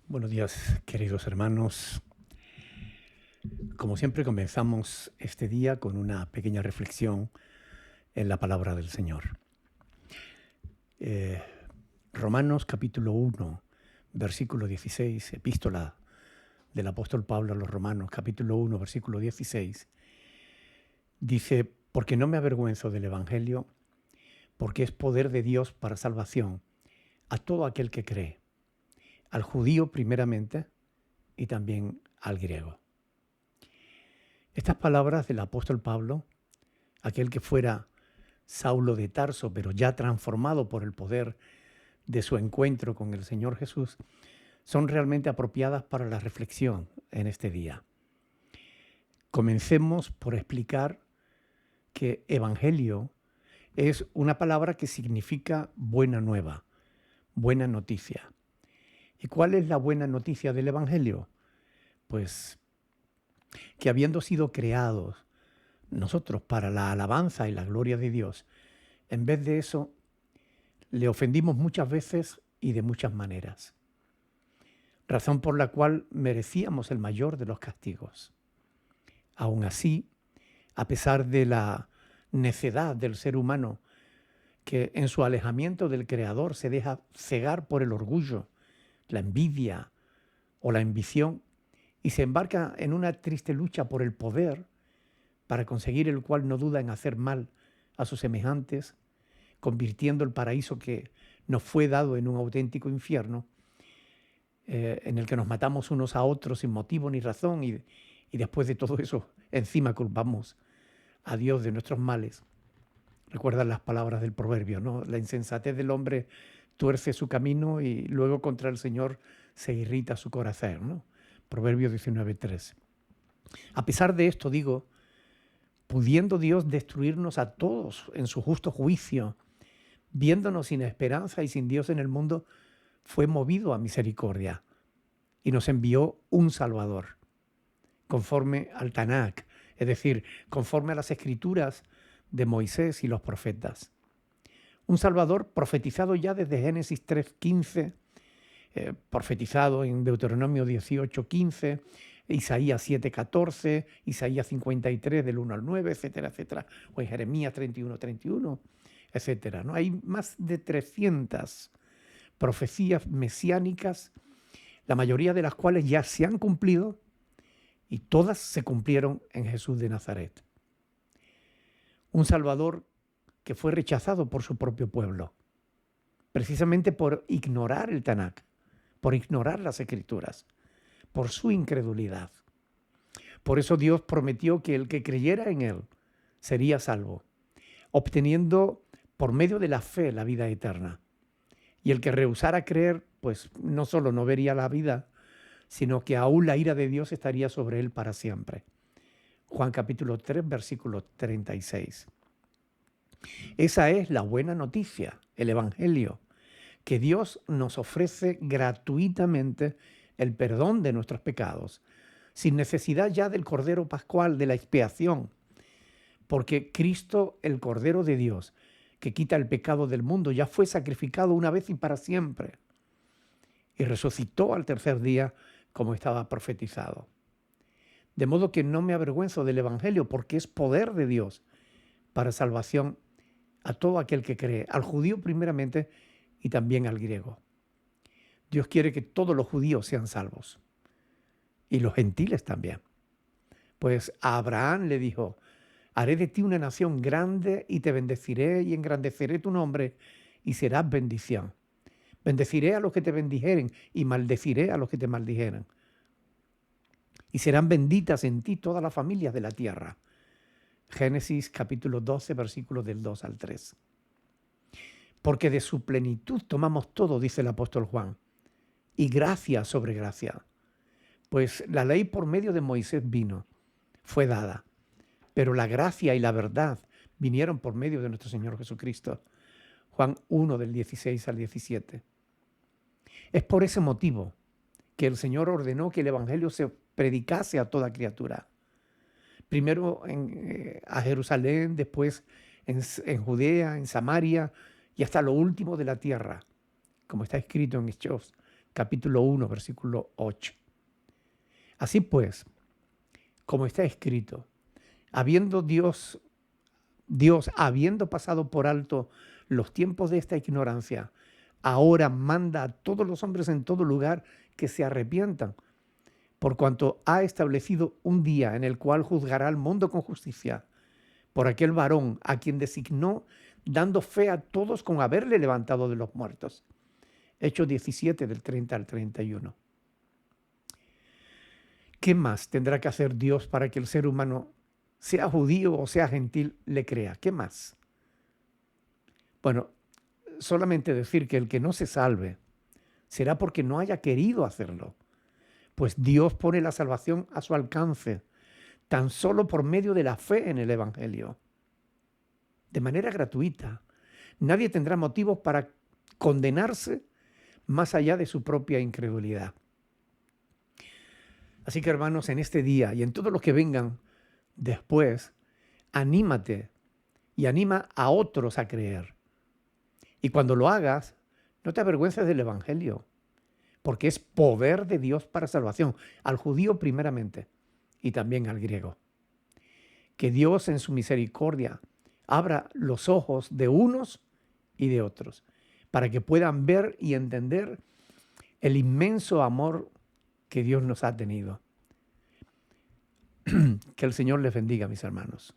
Buenos días, queridos hermanos. Como siempre, comenzamos este día con una pequeña reflexión en la palabra del Señor. Eh, Romanos capítulo 1, versículo 16, epístola del apóstol Pablo a los Romanos, capítulo 1, versículo 16, dice: porque no me avergüenzo del Evangelio, porque es poder de Dios para salvación a todo aquel que cree, al judío primeramente y también al griego. Estas palabras del apóstol Pablo, aquel que fuera Saulo de Tarso, pero ya transformado por el poder de su encuentro con el Señor Jesús, son realmente apropiadas para la reflexión en este día. Comencemos por explicar que evangelio es una palabra que significa buena nueva, buena noticia. ¿Y cuál es la buena noticia del evangelio? Pues que habiendo sido creados nosotros para la alabanza y la gloria de Dios, en vez de eso, le ofendimos muchas veces y de muchas maneras, razón por la cual merecíamos el mayor de los castigos. Aún así, a pesar de la necedad del ser humano, que en su alejamiento del Creador se deja cegar por el orgullo, la envidia o la ambición, y se embarca en una triste lucha por el poder, para conseguir el cual no duda en hacer mal a sus semejantes, convirtiendo el paraíso que nos fue dado en un auténtico infierno, en el que nos matamos unos a otros sin motivo ni razón, y después de todo eso encima culpamos a Dios de nuestros males. Recuerdan las palabras del proverbio, ¿no? La insensatez del hombre tuerce su camino y luego contra el Señor se irrita su corazón, ¿no? Proverbio 19:3. A pesar de esto, digo, pudiendo Dios destruirnos a todos en su justo juicio, viéndonos sin esperanza y sin Dios en el mundo, fue movido a misericordia y nos envió un Salvador, conforme al Tanakh, es decir, conforme a las escrituras de Moisés y los profetas. Un Salvador profetizado ya desde Génesis 3:15, profetizado en Deuteronomio 18:15, Isaías 7:14, Isaías 53 del 1 al 9, etcétera, etcétera, o en Jeremías 31:31, etcétera, ¿no? Hay más de 300 profecías mesiánicas, la mayoría de las cuales ya se han cumplido y todas se cumplieron en Jesús de Nazaret. Un Salvador que fue rechazado por su propio pueblo, precisamente por ignorar el Tanakh, por ignorar las Escrituras, por su incredulidad. Por eso Dios prometió que el que creyera en Él sería salvo, obteniendo por medio de la fe la vida eterna. Y el que rehusara creer, pues no solo no vería la vida, sino que aún la ira de Dios estaría sobre él para siempre. Juan capítulo 3, versículo 36. Esa es la buena noticia, el Evangelio, que Dios nos ofrece gratuitamente el perdón de nuestros pecados, sin necesidad ya del Cordero Pascual, de la expiación, porque Cristo, el Cordero de Dios, que quita el pecado del mundo, ya fue sacrificado una vez y para siempre, y resucitó al tercer día como estaba profetizado. De modo que no me avergüenzo del Evangelio, porque es poder de Dios para salvación a todo aquel que cree, al judío primeramente y también al griego. Dios quiere que todos los judíos sean salvos y los gentiles también. Pues a Abraham le dijo: haré de ti una nación grande y te bendeciré y engrandeceré tu nombre y serás bendición. Bendeciré a los que te bendijeren y maldeciré a los que te maldijeren. Y serán benditas en ti todas las familias de la tierra. Génesis capítulo 12, versículos del 2 al 3. Porque de su plenitud tomamos todo, dice el apóstol Juan, y gracia sobre gracia. Pues la ley por medio de Moisés vino, fue dada, pero la gracia y la verdad vinieron por medio de nuestro Señor Jesucristo. Juan 1 del 16 al 17. Es por ese motivo que el Señor ordenó que el Evangelio se predicase a toda criatura. Primero a Jerusalén, después en Judea, en Samaria y hasta lo último de la tierra, como está escrito en Hechos capítulo 1, versículo 8. Así pues, como está escrito, habiendo Dios habiendo pasado por alto los tiempos de esta ignorancia, ahora manda a todos los hombres en todo lugar que se arrepientan, por cuanto ha establecido un día en el cual juzgará al mundo con justicia, por aquel varón a quien designó, dando fe a todos con haberle levantado de los muertos. Hechos 17, del 30 al 31. ¿Qué más tendrá que hacer Dios para que el ser humano, sea judío o sea gentil, le crea? ¿Qué más? Bueno, solamente decir que el que no se salve será porque no haya querido hacerlo, pues Dios pone la salvación a su alcance, tan solo por medio de la fe en el Evangelio, de manera gratuita. Nadie tendrá motivos para condenarse más allá de su propia incredulidad. Así que, hermanos, en este día y en todos los que vengan después, anímate y anima a otros a creer. Y cuando lo hagas, no te avergüences del Evangelio, porque es poder de Dios para salvación, al judío primeramente y también al griego. Que Dios en su misericordia abra los ojos de unos y de otros, para que puedan ver y entender el inmenso amor que Dios nos ha tenido. Que el Señor les bendiga, mis hermanos.